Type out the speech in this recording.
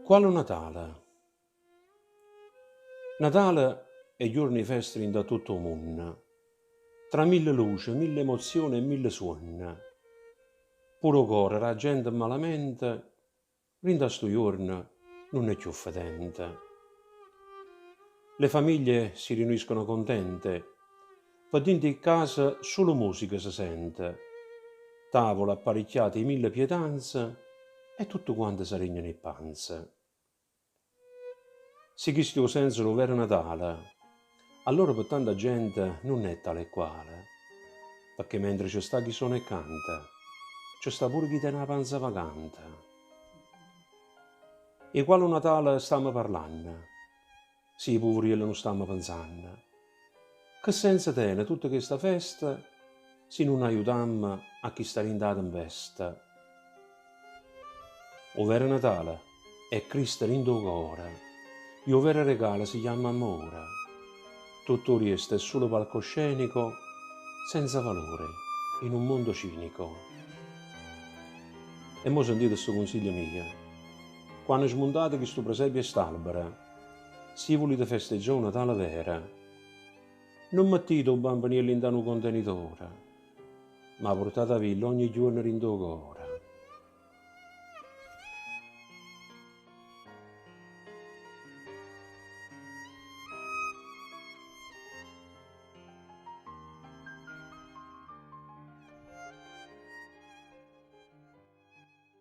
Quale Natale? Natale è giorno di festa da tutto il mondo, tra mille luci, mille emozioni e mille suoni. Puro cuore, la gente malamente, rinda sto giorno non è più fedente. Le famiglie si riuniscono contente, per dentro in casa solo musica si sente, tavola apparecchiate di mille pietanze e tutto quanto si regnano in panze. Se questo senso lo vero Natale, allora per tanta gente non è tale e quale, perché mentre ci sta chi suona e canta, ci sta pure chi tiene la panza vacante. E quale Natale stiamo parlando? Sì, poveriello non stiamo pensando. Che senso tiene tutta questa festa se non aiutiamo a chi sta rindato in veste? O vero Natale è Cristo rindo cuore, e o vero regalo si chiama amore. Tutto il resto è solo palcoscenico, senza valore, in un mondo cinico. E mo sentite questo consiglio mio. Quando smontate questo presepio e st'albero, se volete festeggiare una Natale vera, non mettete un bambino all'interno del contenitore, ma portate a villa ogni giorno in tuo cuore.